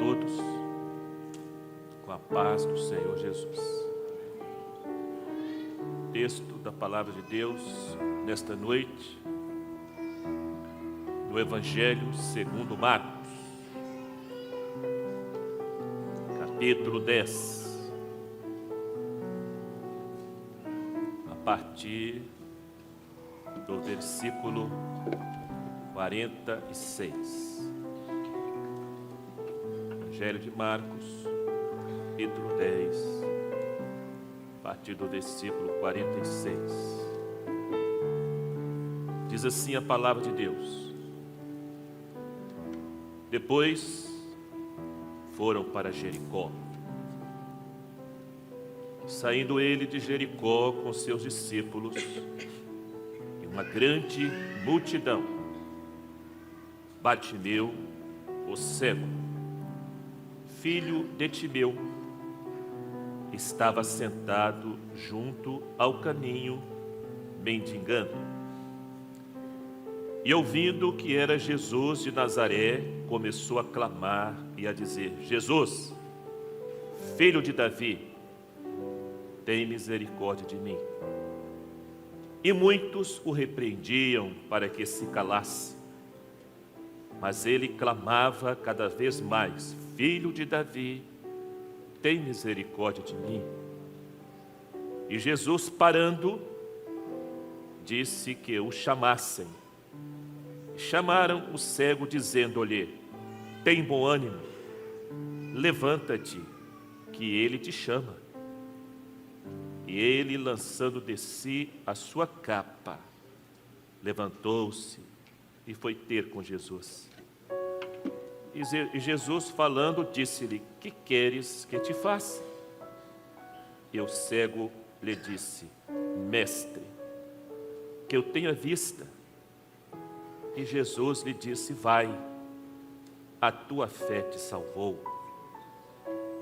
todos com a paz do Senhor Jesus. Texto da Palavra de Deus nesta noite, no Evangelho segundo Marcos, capítulo 10, a partir do versículo 46. Evangelho de Marcos, capítulo 10, a partir do versículo 46. Diz assim a palavra de Deus: Depois foram para Jericó. Saindo ele de Jericó com seus discípulos e uma grande multidão, Bartimeu, o cego, filho de Timeu, estava sentado junto ao caminho, mendigando. E ouvindo que era Jesus de Nazaré, começou a clamar e a dizer: Jesus, filho de Davi, tem misericórdia de mim. E muitos o repreendiam para que se calasse. Mas ele clamava cada vez mais: Filho de Davi, tem misericórdia de mim. E Jesus, parando, disse que o chamassem. Chamaram o cego, dizendo-lhe: Tem bom ânimo, levanta-te, que ele te chama. E ele, lançando de si a sua capa, levantou-se e foi ter com Jesus. E Jesus, falando, disse-lhe: Que queres que te faça? E o cego lhe disse: Mestre, que eu tenha vista. E Jesus lhe disse: Vai, a tua fé te salvou.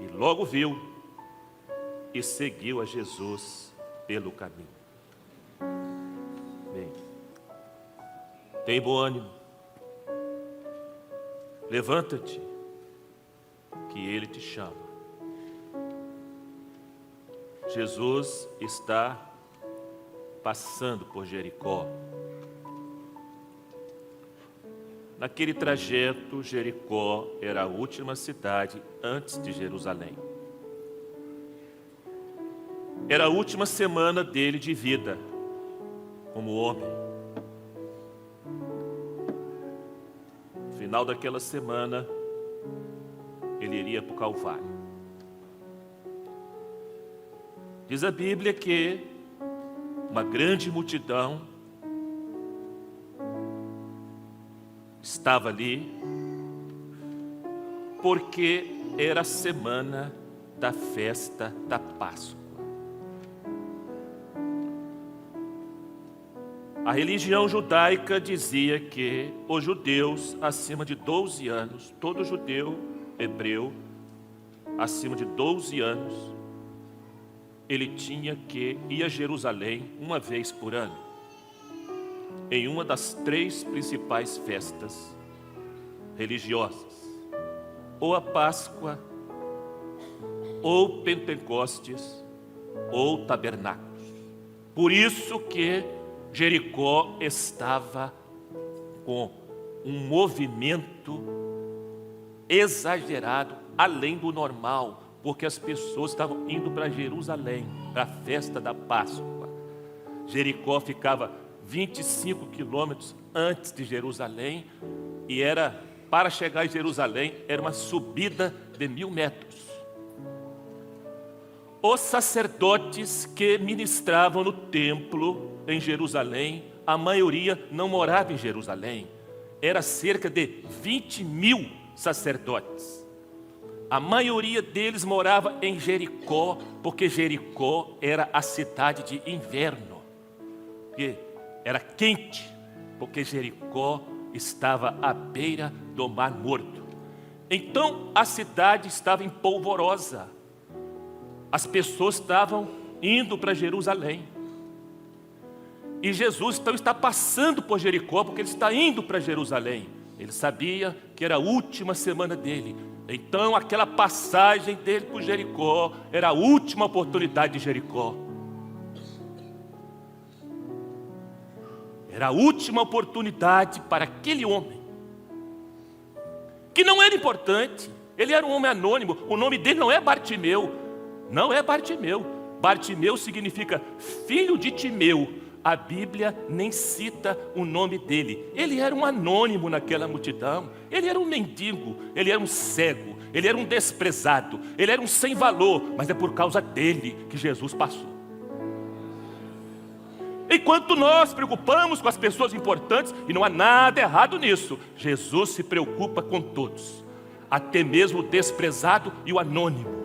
E logo viu e seguiu a Jesus pelo caminho. Bem, tem bom ânimo, levanta-te, que ele te chama. Jesus está passando por Jericó. Naquele trajeto, Jericó era a última cidade antes de Jerusalém. Era a última semana dele de vida como homem. No final daquela semana, ele iria para o Calvário. Diz a Bíblia que uma grande multidão estava ali, porque era a semana da festa da Páscoa. A religião judaica dizia que os judeus acima de 12 anos, todo judeu hebreu acima de 12 anos, ele tinha que ir a Jerusalém uma vez por ano, em uma das 3 principais festas religiosas, ou a Páscoa, ou Pentecostes, ou Tabernáculos. Por isso que Jericó estava com um movimento exagerado, além do normal, porque as pessoas estavam indo para Jerusalém, para a festa da Páscoa. Jericó ficava 25 quilômetros antes de Jerusalém, e para chegar em Jerusalém, era uma subida de 1000 metros. Os sacerdotes que ministravam no templo em Jerusalém, a maioria não morava em Jerusalém. Era cerca de 20.000 sacerdotes. A maioria deles morava em Jericó, porque Jericó era a cidade de inverno. Porque era quente, porque Jericó estava à beira do Mar Morto. Então a cidade estava empolvorosa. As pessoas estavam indo para Jerusalém. E Jesus então está passando por Jericó, porque ele está indo para Jerusalém. Ele sabia que era a última semana dele. Então aquela passagem dele por Jericó era a última oportunidade de Jericó. Era a última oportunidade para aquele homem, que não era importante. Ele era um homem anônimo. O nome dele não é Bartimeu. Não é Bartimeu. Bartimeu significa filho de Timeu. A Bíblia nem cita o nome dele. Ele era um anônimo naquela multidão. Ele era um mendigo, ele era um cego, ele era um desprezado, ele era um sem valor. Mas é por causa dele que Jesus passou. Enquanto nós preocupamos com as pessoas importantes, e não há nada errado nisso, Jesus se preocupa com todos, até mesmo o desprezado e o anônimo.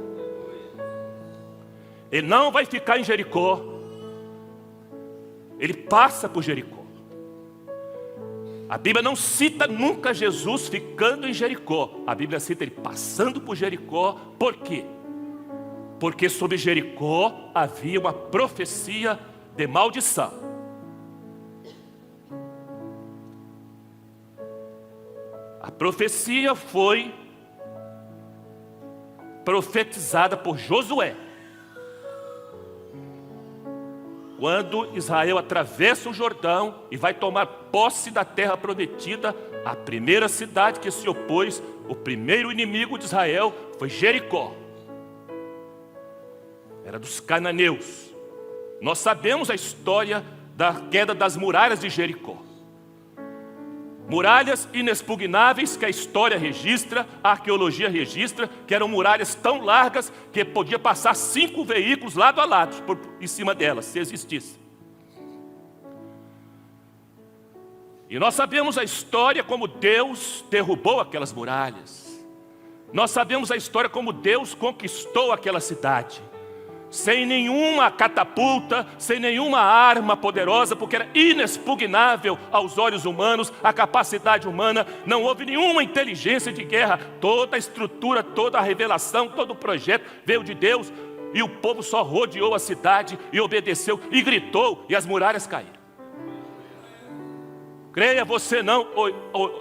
Ele não vai ficar em Jericó. Ele passa por Jericó. A Bíblia não cita nunca Jesus ficando em Jericó. A Bíblia cita ele passando por Jericó. Por quê? Porque sobre Jericó havia uma profecia de maldição. A profecia foi profetizada por Josué. Quando Israel atravessa o Jordão e vai tomar posse da terra prometida, a primeira cidade que se opôs, o primeiro inimigo de Israel, foi Jericó. Era dos cananeus. Nós sabemos a história da queda das muralhas de Jericó. Muralhas inexpugnáveis que a história registra, a arqueologia registra, que eram muralhas tão largas que podia passar 5 veículos lado a lado em cima delas, se existisse. E nós sabemos a história como Deus derrubou aquelas muralhas. Nós sabemos a história como Deus conquistou aquela cidade. Sem nenhuma catapulta, sem nenhuma arma poderosa, porque era inexpugnável aos olhos humanos, a capacidade humana. Não houve nenhuma inteligência de guerra. Toda a estrutura, toda a revelação, todo o projeto veio de Deus. E o povo só rodeou a cidade e obedeceu e gritou, e as muralhas caíram. Creia você não,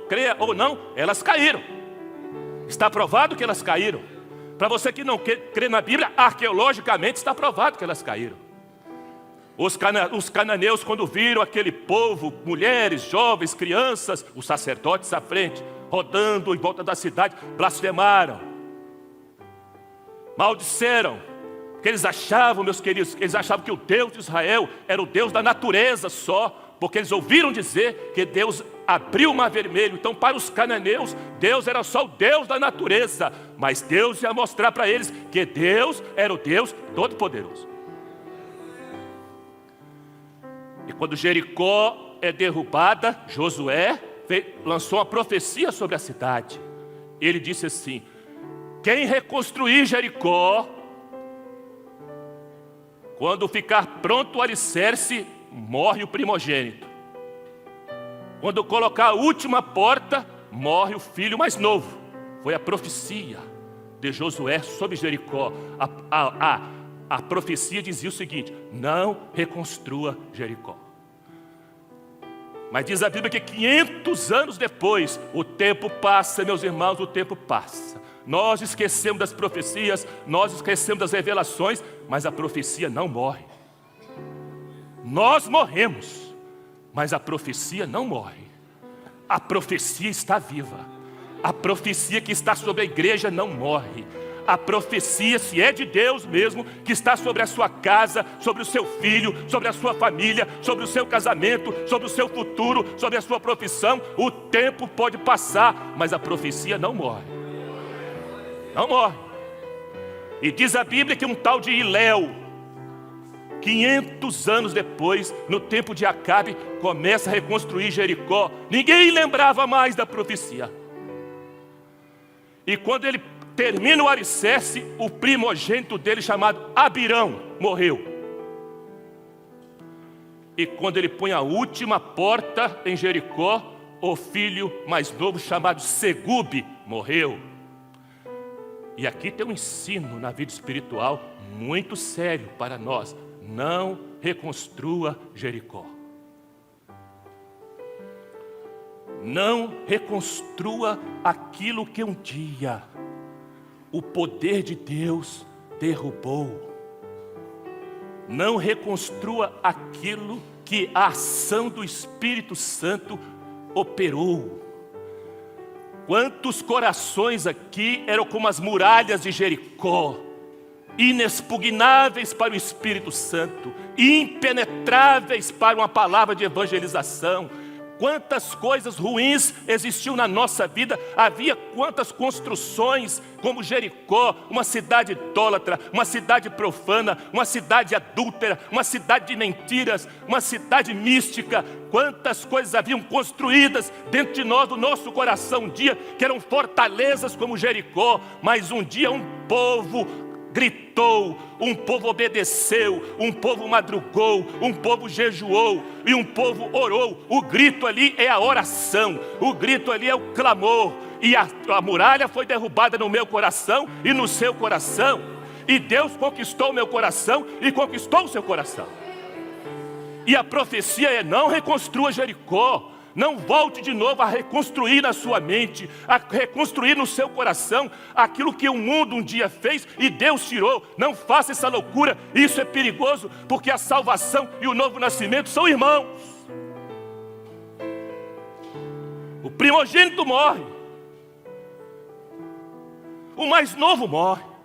creia ou não, elas caíram. Está provado que elas caíram. Para você que não crê na Bíblia, arqueologicamente está provado que elas caíram. Os cananeus, quando viram aquele povo, mulheres, jovens, crianças, os sacerdotes à frente, rodando em volta da cidade, blasfemaram, maldisseram, porque eles achavam, meus queridos, eles achavam que o Deus de Israel era o Deus da natureza só, porque eles ouviram dizer que Deus abriu o mar vermelho. Então para os cananeus, Deus era só o Deus da natureza, mas Deus ia mostrar para eles que Deus era o Deus Todo-Poderoso. E quando Jericó é derrubada, Josué lançou uma profecia sobre a cidade. Ele disse assim: quem reconstruir Jericó, quando ficar pronto o alicerce, morre o primogênito. Quando colocar a última porta, morre o filho mais novo. Foi a profecia de Josué sobre Jericó. A profecia dizia o seguinte: não reconstrua Jericó. Mas diz a Bíblia que 500 anos depois, o tempo passa, meus irmãos, o tempo passa. Nós esquecemos das profecias, nós esquecemos das revelações, mas a profecia não morre. Nós morremos, mas a profecia não morre. A profecia está viva. A profecia que está sobre a igreja não morre. A profecia, se é de Deus mesmo, que está sobre a sua casa, sobre o seu filho, sobre a sua família, sobre o seu casamento, sobre o seu futuro, sobre a sua profissão, o tempo pode passar, mas a profecia não morre. Não morre. E diz a Bíblia que um tal de Iléu, 500 anos depois, no tempo de Acabe, começa a reconstruir Jericó. Ninguém lembrava mais da profecia. E quando ele termina o alicerce, o primogênito dele, chamado Abirão, morreu. E quando ele põe a última porta em Jericó, o filho mais novo, chamado Segube, morreu. E aqui tem um ensino na vida espiritual muito sério para nós. Não reconstrua Jericó. Não reconstrua aquilo que um dia o poder de Deus derrubou. Não reconstrua aquilo que a ação do Espírito Santo operou. Quantos corações aqui eram como as muralhas de Jericó, inexpugnáveis para o Espírito Santo, impenetráveis para uma palavra de evangelização. Quantas coisas ruins existiam na nossa vida. Havia quantas construções como Jericó, uma cidade idólatra, uma cidade profana, uma cidade adúltera, uma cidade de mentiras, uma cidade mística. Quantas coisas haviam construídas dentro de nós, do nosso coração um dia, que eram fortalezas como Jericó. Mas um dia um povo gritou, um povo obedeceu, um povo madrugou, um povo jejuou e um povo orou. O grito ali é a oração, o grito ali é o clamor. E a muralha foi derrubada no meu coração e no seu coração. E Deus conquistou o meu coração e conquistou o seu coração. E a profecia é: não reconstrua Jericó. Não volte de novo a reconstruir na sua mente, a reconstruir no seu coração aquilo que o mundo um dia fez e Deus tirou. Não faça essa loucura, isso é perigoso, porque a salvação e o novo nascimento são irmãos. O primogênito morre, o mais novo morre.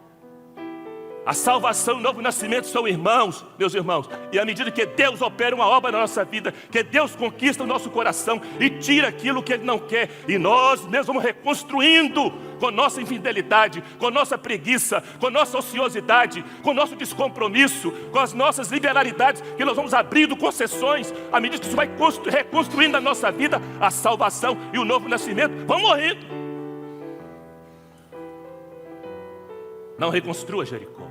A salvação e o novo nascimento são irmãos, meus irmãos. E à medida que Deus opera uma obra na nossa vida, que Deus conquista o nosso coração e tira aquilo que Ele não quer, e nós mesmos vamos reconstruindo com nossa infidelidade, com nossa preguiça, com nossa ociosidade, com nosso descompromisso, com as nossas liberalidades, que nós vamos abrindo concessões. À medida que isso vai reconstruindo a nossa vida, a salvação e o novo nascimento vão morrendo. Não reconstrua Jericó.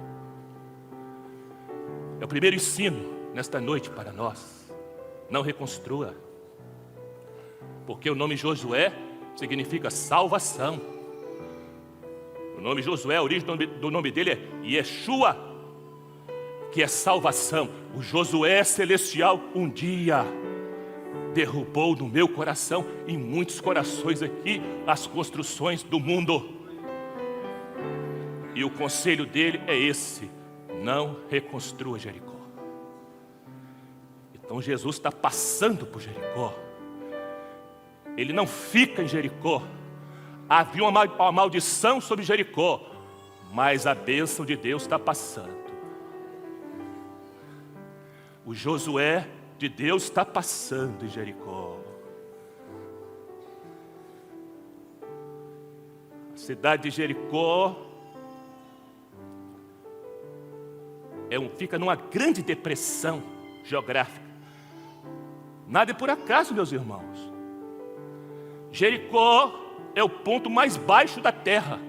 É o primeiro ensino nesta noite para nós. Não reconstrua. Porque o nome Josué significa salvação. O nome Josué, a origem do nome dele é Yeshua, que é salvação. O Josué celestial um dia derrubou no meu coração, em muitos corações aqui, as construções do mundo. E o conselho dele é esse: não reconstrua Jericó. Então Jesus está passando por Jericó. Ele não fica em Jericó. Havia uma maldição sobre Jericó, mas a bênção de Deus está passando. O Josué de Deus está passando em Jericó. A cidade de Jericó fica numa grande depressão geográfica. Nada é por acaso, meus irmãos. Jericó é o ponto mais baixo da terra.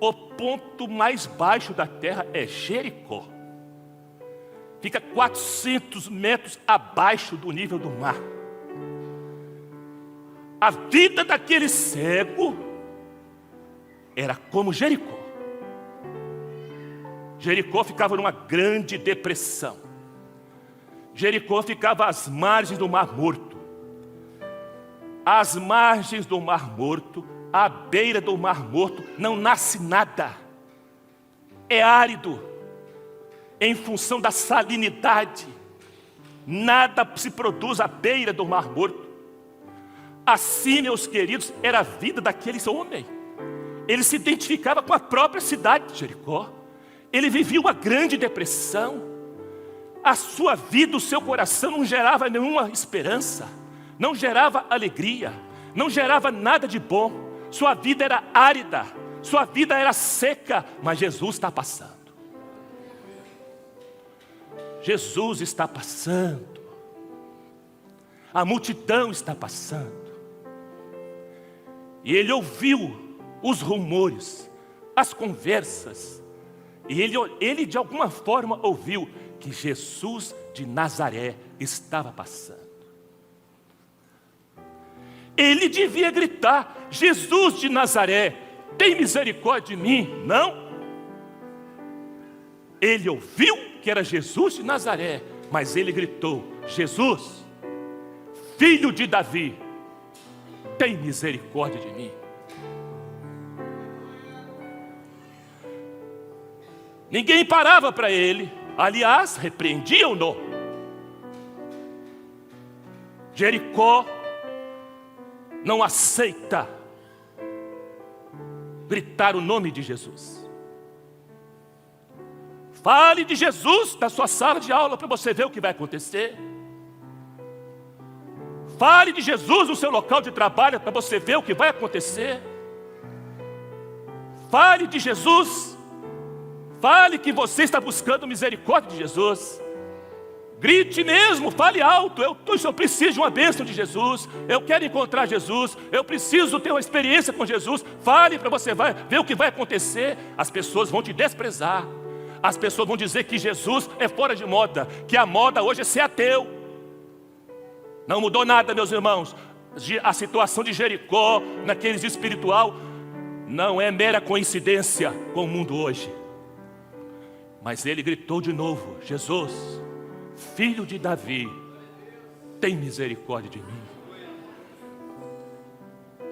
O ponto mais baixo da terra é Jericó. Fica 400 metros abaixo do nível do mar. A vida daquele cego era como Jericó. Jericó ficava numa grande depressão. Jericó ficava às margens do Mar Morto. Às margens do Mar Morto, à beira do Mar Morto, não nasce nada. É árido. Em função da salinidade, nada se produz à beira do Mar Morto. Assim, meus queridos, era a vida daquele homem. Ele se identificava com a própria cidade de Jericó. Ele vivia uma grande depressão. A sua vida, o seu coração não gerava nenhuma esperança, não gerava alegria, não gerava nada de bom. Sua vida era árida, sua vida era seca, mas Jesus está passando. Jesus está passando. A multidão está passando. E ele ouviu os rumores, as conversas. E ele de alguma forma ouviu que Jesus de Nazaré estava passando. Ele devia gritar: Jesus de Nazaré, tem misericórdia de mim, não? Ele ouviu que era Jesus de Nazaré, mas ele gritou: Jesus, filho de Davi, tem misericórdia de mim. Ninguém parava para ele. Aliás, repreendiam-no. Jericó não aceita gritar o nome de Jesus. Fale de Jesus na sua sala de aula para você ver o que vai acontecer. Fale de Jesus no seu local de trabalho para você ver o que vai acontecer. Fale de Jesus. Fale que você está buscando misericórdia de Jesus. Grite mesmo, fale alto. Eu preciso de uma bênção de Jesus. Eu quero encontrar Jesus. Eu preciso ter uma experiência com Jesus. Fale para você ver o que vai acontecer. As pessoas vão te desprezar. As pessoas vão dizer que Jesus é fora de moda, que a moda hoje é ser ateu. Não mudou nada, meus irmãos. A situação de Jericó, naqueles espiritual, não é mera coincidência com o mundo hoje. Mas ele gritou de novo: Jesus, filho de Davi, tem misericórdia de mim.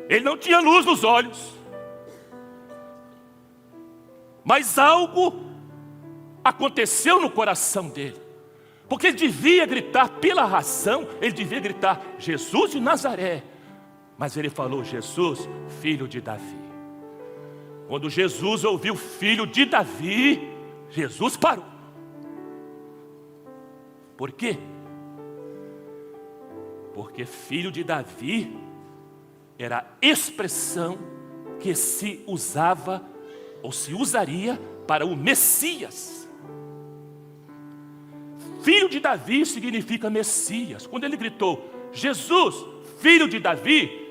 Ele não tinha luz nos olhos, mas algo aconteceu no coração dele. Porque ele devia gritar pela razão, ele devia gritar Jesus de Nazaré. Mas ele falou Jesus, filho de Davi. Quando Jesus ouviu filho de Davi, Jesus parou. Por quê? Porque filho de Davi era a expressão que se usava ou se usaria para o Messias. Filho de Davi significa Messias. Quando ele gritou Jesus, filho de Davi,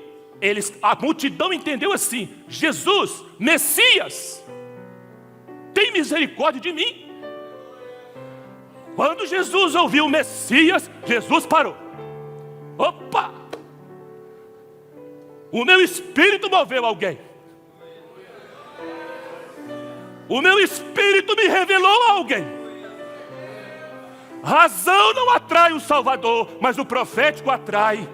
a multidão entendeu assim: Jesus, Messias, tem misericórdia de mim. Quando Jesus ouviu Messias, Jesus parou. Opa! O meu espírito moveu alguém. O meu espírito me revelou a alguém. Razão não atrai o Salvador, mas o profético atrai.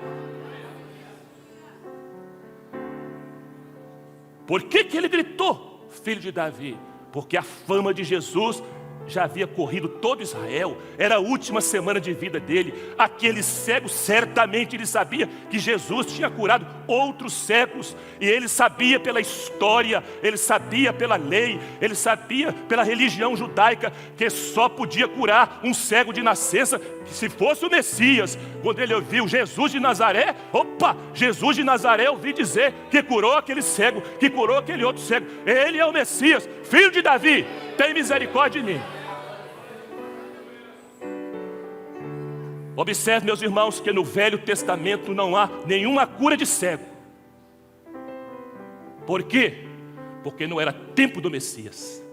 Por que ele gritou, filho de Davi? Porque a fama de Jesus já havia corrido todo Israel. Era a última semana de vida dele. Aquele cego, certamente ele sabia que Jesus tinha curado outros cegos. E ele sabia pela história, ele sabia pela lei, ele sabia pela religião judaica que só podia curar um cego de nascença se fosse o Messias. Quando ele ouviu Jesus de Nazaré, Jesus de Nazaré, ouvi dizer que curou aquele cego, que curou aquele outro cego. Ele é o Messias, filho de Davi, tem misericórdia de mim. Observe, meus irmãos, que no Velho Testamento não há nenhuma cura de cego. Por quê? Porque não era tempo do Messias.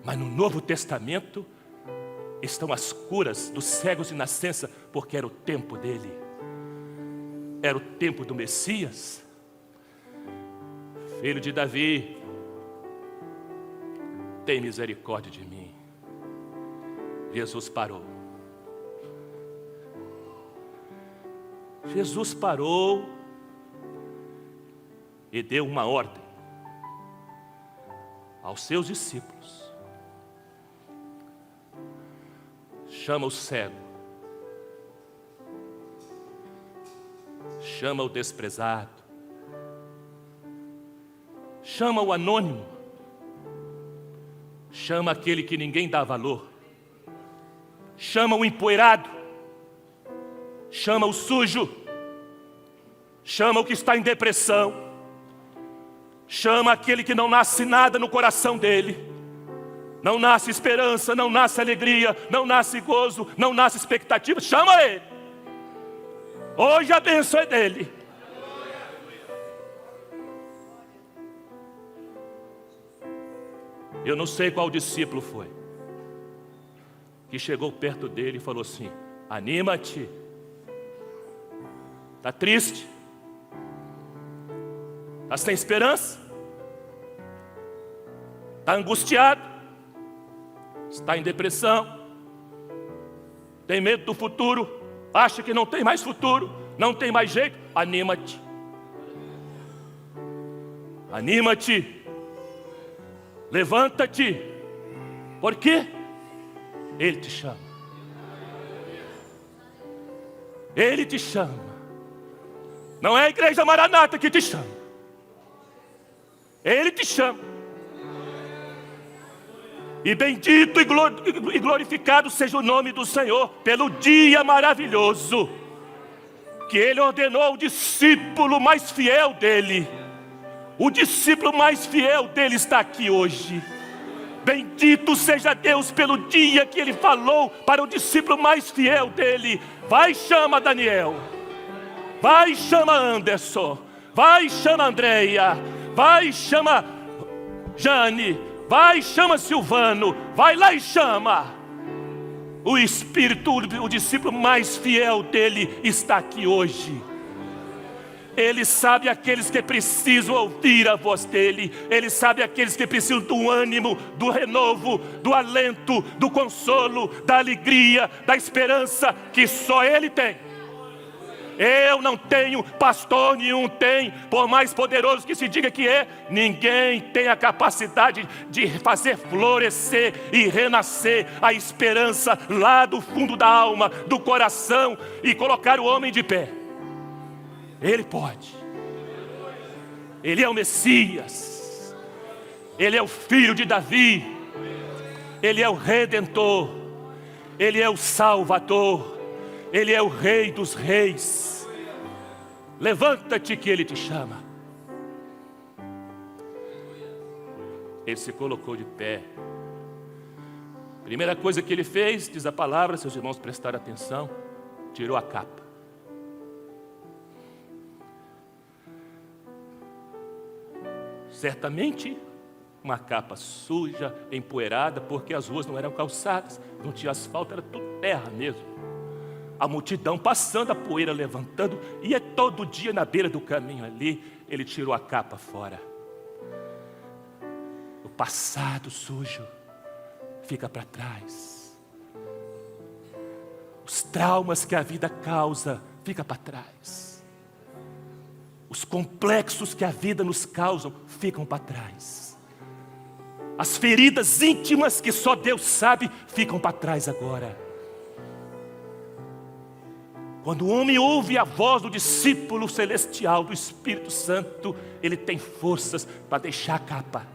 Mas no Novo Testamento estão as curas dos cegos de nascença, porque era o tempo dele. Era o tempo do Messias. Filho de Davi, tem misericórdia de mim. Jesus parou. Jesus parou e deu uma ordem aos seus discípulos: chama o cego, chama o desprezado, chama o anônimo, chama aquele que ninguém dá valor, chama o empoeirado, chama o sujo, chama o que está em depressão, chama aquele que não nasce nada no coração dele. Não nasce esperança, não nasce alegria, não nasce gozo, não nasce expectativa. Chama ele. Hoje a bênção é dele. Eu não sei qual discípulo foi que chegou perto dele e falou assim: anima-te. Está triste? Está sem esperança? Está angustiado? Está em depressão? Tem medo do futuro? Acha que não tem mais futuro? Não tem mais jeito? Anima-te. Anima-te. Levanta-te. Por quê? Ele te chama. Ele te chama. Não é a igreja Maranata que te chama. Ele te chama. E bendito e glorificado seja o nome do Senhor pelo dia maravilhoso que Ele ordenou ao discípulo mais fiel dEle. O discípulo mais fiel dEle está aqui hoje. Bendito seja Deus pelo dia que Ele falou para o discípulo mais fiel dEle: vai, chama Daniel. Vai, chama Anderson. Vai, chama Andréia. Vai, chama Jane. Vai, chama Silvano. Vai lá e chama. O Espírito, o discípulo mais fiel dele está aqui hoje. Ele sabe aqueles que precisam ouvir a voz dele. Ele sabe aqueles que precisam do ânimo, do renovo, do alento, do consolo, da alegria, da esperança que só Ele tem. Eu não tenho, pastor nenhum tem, por mais poderoso que se diga que é, ninguém tem a capacidade de fazer florescer e renascer a esperança lá do fundo da alma, do coração, e colocar o homem de pé. Ele pode. Ele é o Messias. Ele é o filho de Davi. Ele é o Redentor. Ele é o Salvador. Ele é o Rei dos Reis. Levanta-te que Ele te chama. Ele se colocou de pé. Primeira coisa que Ele fez, diz a palavra, seus irmãos prestaram atenção, tirou a capa. Certamente uma capa suja, empoeirada, porque as ruas não eram calçadas, não tinha asfalto, era tudo terra mesmo. A multidão passando, a poeira levantando, e é todo dia na beira do caminho ali. Ele tirou a capa fora. O passado sujo fica para trás. Os traumas que a vida causa fica para trás. Os complexos que a vida nos causam ficam para trás. As feridas íntimas que só Deus sabe ficam para trás agora. Quando o homem ouve a voz do discípulo celestial, do Espírito Santo, ele tem forças para deixar a capa.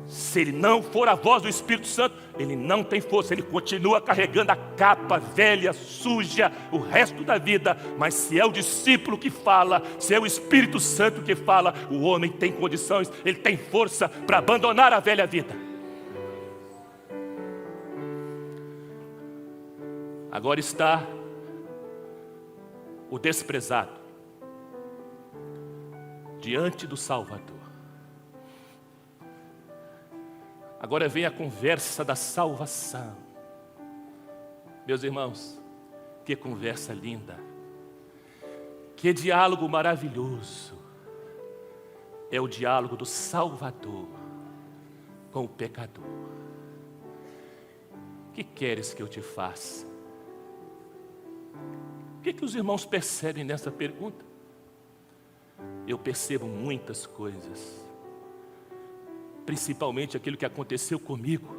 Se ele não for a voz do Espírito Santo, ele não tem força, ele continua carregando a capa velha, suja, o resto da vida. Mas se é o discípulo que fala, se é o Espírito Santo que fala, o homem tem condições, ele tem força para abandonar a velha vida. Agora está o desprezado diante do Salvador. Agora vem a conversa da salvação. Meus irmãos, que conversa linda, que diálogo maravilhoso. É o diálogo do Salvador com o pecador. Que queres que eu te faça? O que os irmãos percebem nessa pergunta? Eu percebo muitas coisas, principalmente aquilo que aconteceu comigo.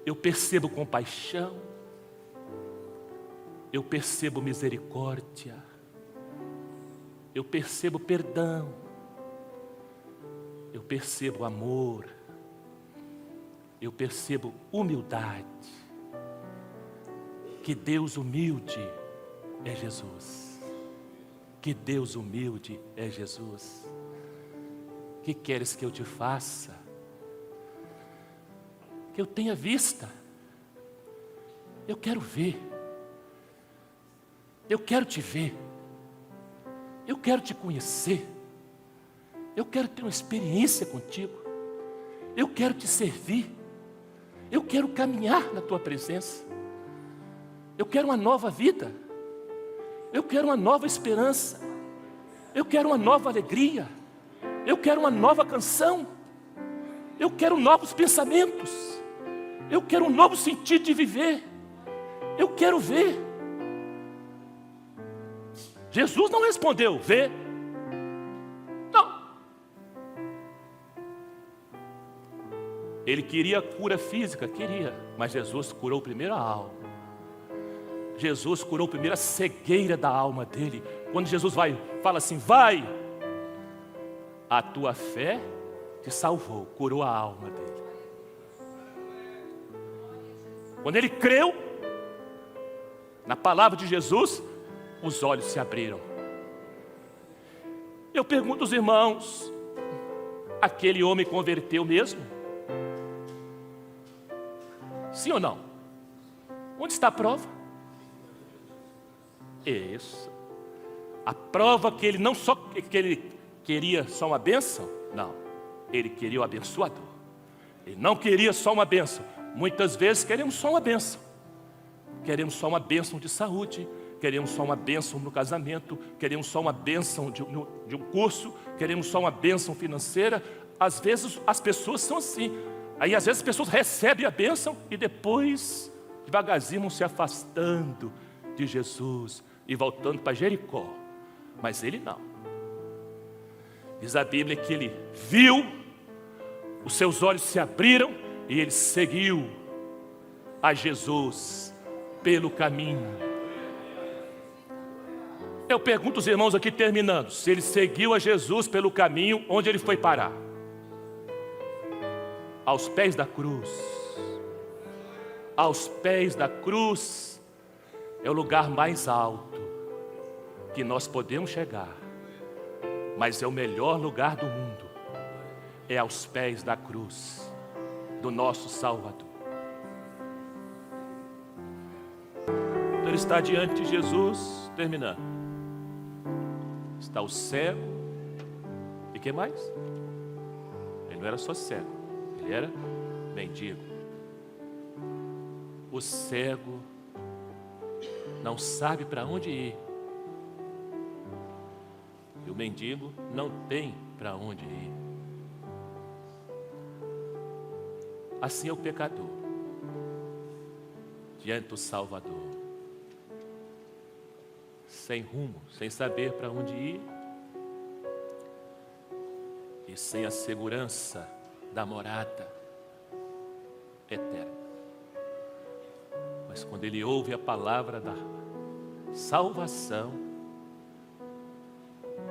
Eu percebo compaixão, eu percebo misericórdia, eu percebo perdão, eu percebo amor, eu percebo humildade. Que Deus humilde é Jesus. Que Deus humilde é Jesus. Que queres que eu te faça? Que eu tenha vista. Eu quero ver. Eu quero te ver. Eu quero te conhecer. Eu quero ter uma experiência contigo. Eu quero te servir. Eu quero caminhar na tua presença. Eu quero uma nova vida. Eu quero uma nova esperança. Eu quero uma nova alegria. Eu quero uma nova canção. Eu quero novos pensamentos. Eu quero um novo sentido de viver. Eu quero ver. Jesus não respondeu, vê. Não. Ele queria cura física, queria, mas Jesus curou primeiro a alma. Jesus curou primeiro a cegueira da alma dele. Quando Jesus fala assim, vai, a tua fé te salvou, curou a alma dele. Quando ele creu na palavra de Jesus, os olhos se abriram. Eu pergunto aos irmãos, aquele homem converteu mesmo? Sim ou não? Onde está a prova? Isso. A prova que ele não só que ele queria só uma bênção, não. Ele queria o abençoador. Ele não queria só uma bênção. Muitas vezes queremos só uma bênção. Queremos só uma bênção de saúde, queremos só uma bênção no casamento, queremos só uma bênção de um curso, queremos só uma bênção financeira. Às vezes as pessoas são assim. Aí às vezes as pessoas recebem a bênção e depois devagarzinho vão se afastando de Jesus e voltando para Jericó. Mas ele não. Diz a Bíblia que ele viu, os seus olhos se abriram e ele seguiu a Jesus pelo caminho. Eu pergunto aos irmãos aqui terminando, se ele seguiu a Jesus pelo caminho, onde ele foi parar? Aos pés da cruz. Aos pés da cruz é o lugar mais alto que nós podemos chegar, mas é o melhor lugar do mundo, é aos pés da cruz do nosso Salvador. Então ele está diante de Jesus, terminando. Está o cego, e o que mais? Ele não era só cego, ele era mendigo. O cego não sabe para onde ir. E o mendigo não tem para onde ir. Assim é o pecador diante do Salvador, sem rumo, sem saber para onde ir e sem a segurança da morada eterna. Mas quando ele ouve a palavra da salvação,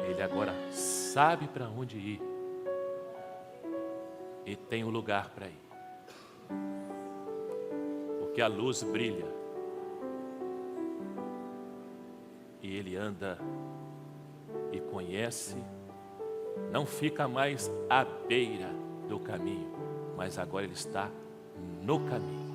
ele agora sabe para onde ir e tem um lugar para ir, porque a luz brilha e ele anda e conhece, não fica mais à beira do caminho, mas agora ele está no caminho.